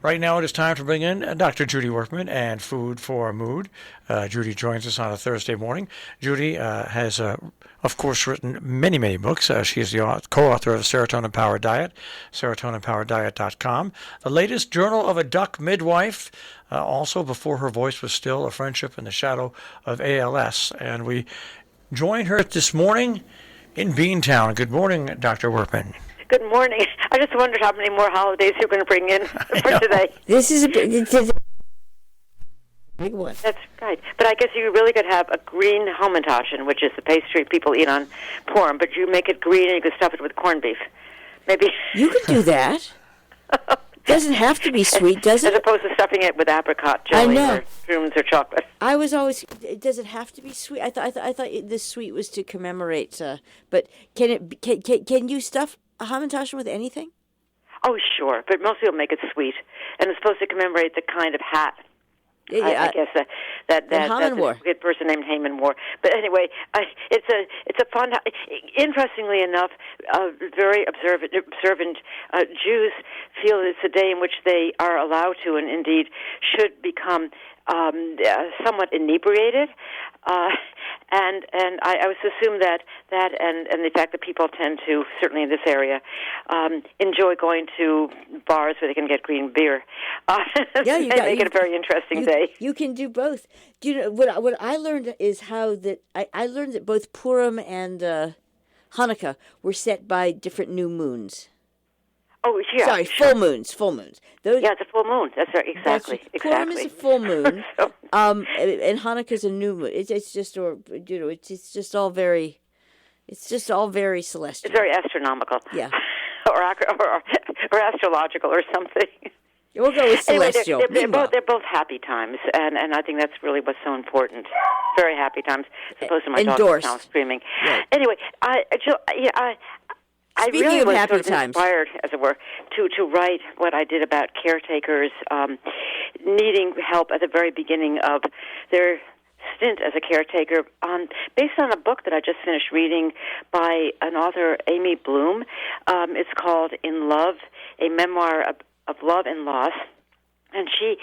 Right now it is time to bring in Dr. Judy Wurtman and Food for Mood. Judy joins us on a Thursday morning. Judy has, of course, written many, many books. She is the co-author of Serotonin Powered Diet, serotoninpowereddiet.com. The latest, Journal of a Duck Midwife, also Before Her Voice Was Still, A Friendship in the Shadow of ALS. And we join her this morning in Beantown. Good morning, Dr. Wurtman. Good morning. I just wondered how many more holidays you're going to bring in for today. This is a big one. That's right. But I guess you really could have a green Hamantaschen, which is the pastry people eat on Purim, but you make it green and you could stuff it with corned beef. Maybe. You could do that. Doesn't have to be sweet, does it? As opposed to stuffing it with apricot jelly or shrooms or chocolate. I was always. Does it have to be sweet? I thought this sweet was to commemorate. But can you stuff a Hamantaschen with anything? Oh, sure, but most people make it sweet, and it's supposed to commemorate the kind of hat. Yeah, I guess that a good person named Haman wore. But anyway, it's a fun. Interestingly enough, very observant Jews feel it's a day in which they are allowed to, and indeed should become somewhat inebriated. And I was assume that and the fact that people tend to, certainly in this area, enjoy going to bars where they can get green beer. Make it a very interesting day. You can do both. Do you know what I learned is I learned that both Purim and Hanukkah were set by different new moons. Oh, yeah. Sorry, full moons. It's a full moon. That's right. Exactly. Purim is a full moon, and Hanukkah's a new moon. It's just all very celestial. It's very astronomical. Yeah. or astrological or something. We'll go with celestial. Anyway, they're both happy times, and I think that's really what's so important. Very happy times, as opposed to my dog now screaming. Right. Anyway, I really was sort of inspired, as it were, to write what I did about caretakers needing help at the very beginning of their stint as a caretaker, based on a book that I just finished reading by an author, Amy Bloom. It's called In Love, a memoir of love and loss. And she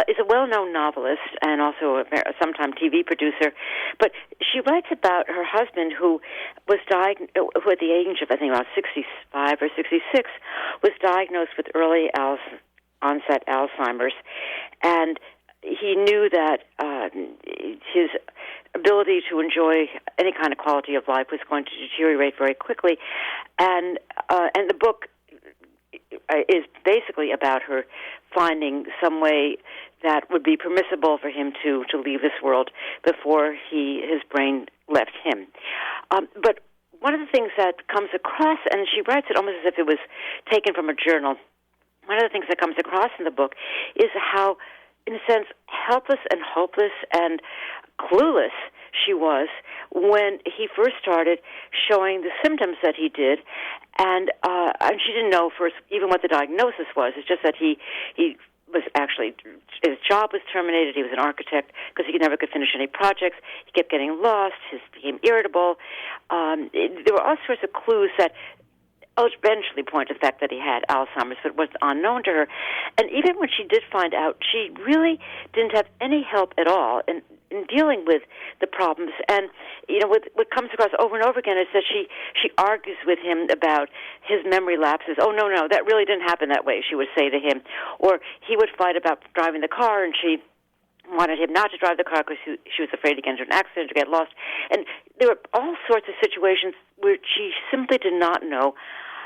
is a well-known novelist and also a sometime TV producer. But she writes about her husband who was who at the age of, I think, about 65 or 66, was diagnosed with early onset Alzheimer's. And he knew that his ability to enjoy any kind of quality of life was going to deteriorate very quickly. And the book is basically about her finding some way that would be permissible for him to leave this world before his brain left him. But one of the things that comes across, and she writes it almost as if it was taken from a journal, one of the things that comes across in the book is how, in a sense, helpless and hopeless and clueless she was when he first started showing the symptoms that he did, and she didn't know first even what the diagnosis was. It's just that he was actually, his job was terminated. He was an architect because he never could finish any projects. He kept getting lost. He became irritable. There were all sorts of clues that eventually point to the fact that he had Alzheimer's, but was unknown to her. And even when she did find out, she really didn't have any help at all in dealing with the problems. And, what comes across over and over again is that she argues with him about his memory lapses. Oh, no, that really didn't happen that way, she would say to him. Or he would fight about driving the car, and she wanted him not to drive the car because she was afraid to get into an accident or get lost. And there were all sorts of situations where she simply did not know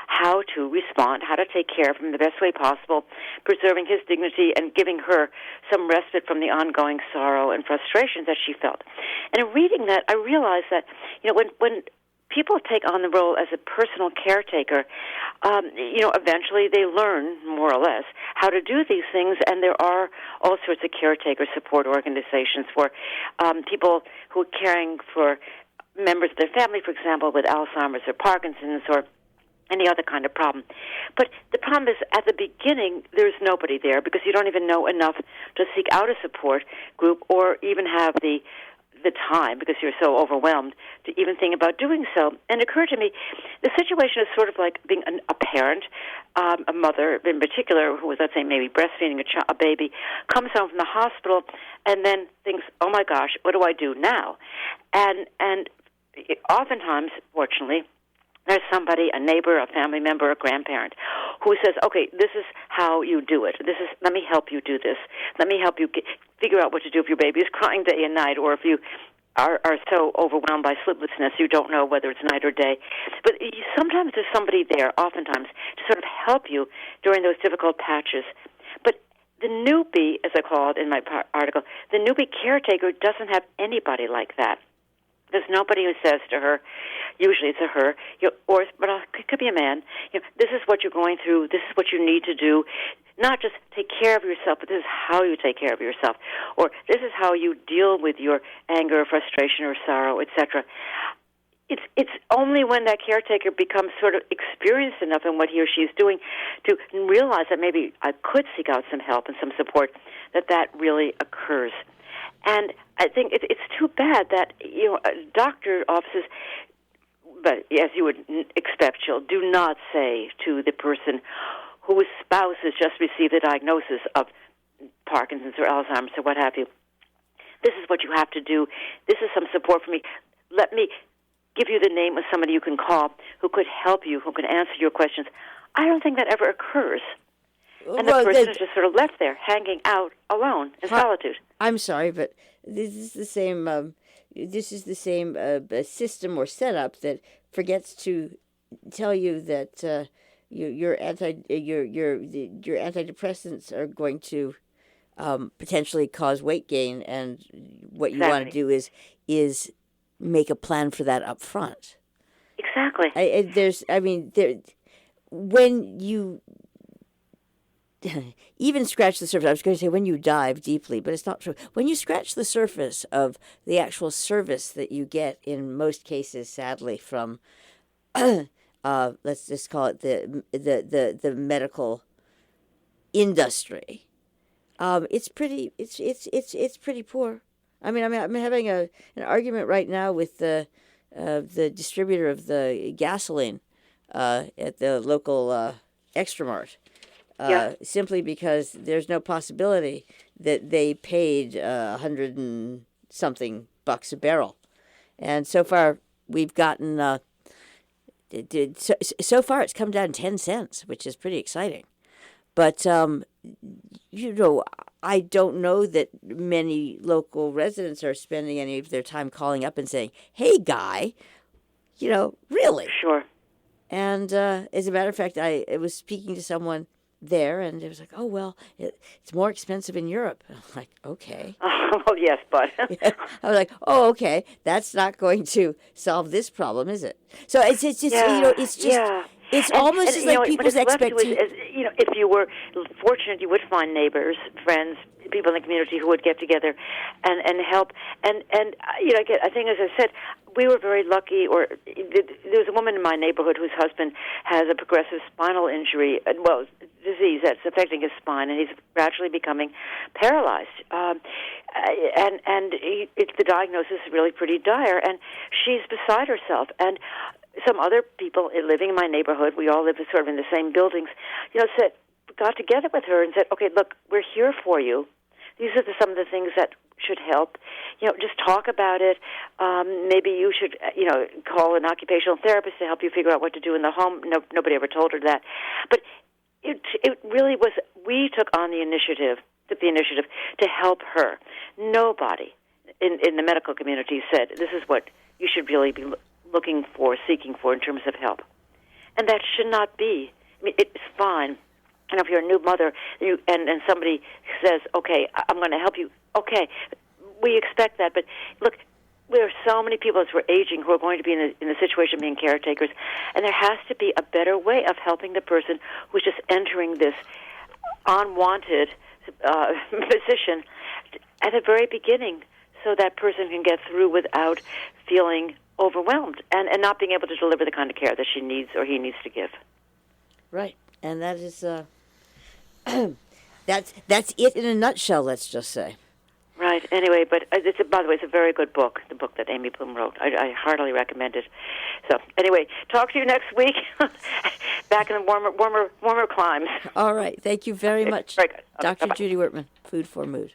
how to respond, how to take care of him the best way possible, preserving his dignity and giving her some respite from the ongoing sorrow and frustration that she felt. And in reading that, I realized that, when people take on the role as a personal caretaker, eventually they learn, more or less, how to do these things, and there are all sorts of caretaker support organizations for people who are caring for members of their family, for example, with Alzheimer's or Parkinson's or any other kind of problem. But the problem is, at the beginning, there's nobody there because you don't even know enough to seek out a support group or even have the the time because you're so overwhelmed to even think about doing so. And it occurred to me, the situation is sort of like being a parent, a mother in particular, who was, let's say, maybe breastfeeding a baby, comes home from the hospital and then thinks, oh my gosh, what do I do now? And oftentimes, fortunately, there's somebody, a neighbor, a family member, a grandparent, who says, okay, this is how you do it. Let me help you do this. Let me help you figure out what to do if your baby is crying day and night, or if you are so overwhelmed by sleeplessness you don't know whether it's night or day. But sometimes there's somebody there, oftentimes, to sort of help you during those difficult patches. But the newbie, as I call it in my article, the newbie caretaker doesn't have anybody like that. There's nobody who says to her, usually it's a her, but it could be a man, this is what you're going through, this is what you need to do. Not just take care of yourself, but this is how you take care of yourself. Or this is how you deal with your anger, or frustration, or sorrow, etc. It's only when that caretaker becomes sort of experienced enough in what he or she is doing to realize that maybe I could seek out some help and some support, that really occurs. And I think it's too bad that doctor offices, but as you would expect, Jill, do not say to the person whose spouse has just received the diagnosis of Parkinson's or Alzheimer's or what have you, this is what you have to do. This is some support for me. Let me give you the name of somebody you can call who could help you, who can answer your questions. I don't think that ever occurs. And the person is just sort of left there, hanging out alone in solitude. I'm sorry, but this is the same. This is the same system or setup that forgets to tell you that your antidepressants are going to potentially cause weight gain, and what you want to do is make a plan for that up front. Exactly. When you even scratch the surface, I was going to say when you dive deeply, but it's not true. When you scratch the surface of the actual service that you get, in most cases, sadly, from let's just call it the medical industry, it's pretty poor. I'm having an argument right now with the distributor of the gasoline at the local Extra Mart. Simply because there's no possibility that they paid $100 and something bucks a barrel, and so far we've gotten so far it's come down 10 cents, which is pretty exciting. But I don't know that many local residents are spending any of their time calling up and saying, "Hey, guy, really?" Sure. And as a matter of fact, I was speaking to someone there, and it was like, oh, well, it's more expensive in Europe. I'm like, okay. Oh, yes, but. I was like, oh, okay, that's not going to solve this problem, is it? So it's just, it's almost as like people's expectations. If you were fortunate, you would find neighbors, friends, people in the community who would get together and help. And I think, as I said, we were very lucky. Or there's a woman in my neighborhood whose husband has a progressive spinal injury, disease that's affecting his spine, and he's gradually becoming paralyzed. The diagnosis is really pretty dire, and she's beside herself. And some other people living in my neighborhood, we all live sort of in the same buildings, got together with her and said, okay, look, we're here for you. These are some of the things that should help. Just talk about it. Maybe you should, call an occupational therapist to help you figure out what to do in the home. Nobody ever told her that. But it really was, we took the initiative to help her. Nobody in the medical community said, this is what you should really be looking for, seeking for in terms of help. And that should not be. It's fine. And if you're a new mother and somebody says, okay, I'm going to help you, okay, we expect that. But look, there are so many people as we're aging who are going to be in the situation of being caretakers, and there has to be a better way of helping the person who's just entering this unwanted position at the very beginning, so that person can get through without feeling overwhelmed and not being able to deliver the kind of care that she needs or he needs to give. Right, and that is that's it in a nutshell. Let's just say. Right. Anyway, but by the way, it's a very good book, the book that Amy Bloom wrote. I heartily recommend it. So anyway, talk to you next week, back in the warmer climes. All right. Thank you very much. Very good. Dr. Bye-bye. Judy Wurtman, Food for Mood.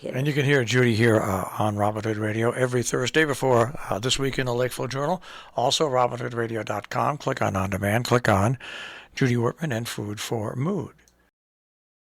And you can hear Judy here on Robin Hood Radio every Thursday before This Week in the Lakeville Journal. Also, robinhoodradio.com. Click on demand. Click on Judy Wurtman and Food for Mood.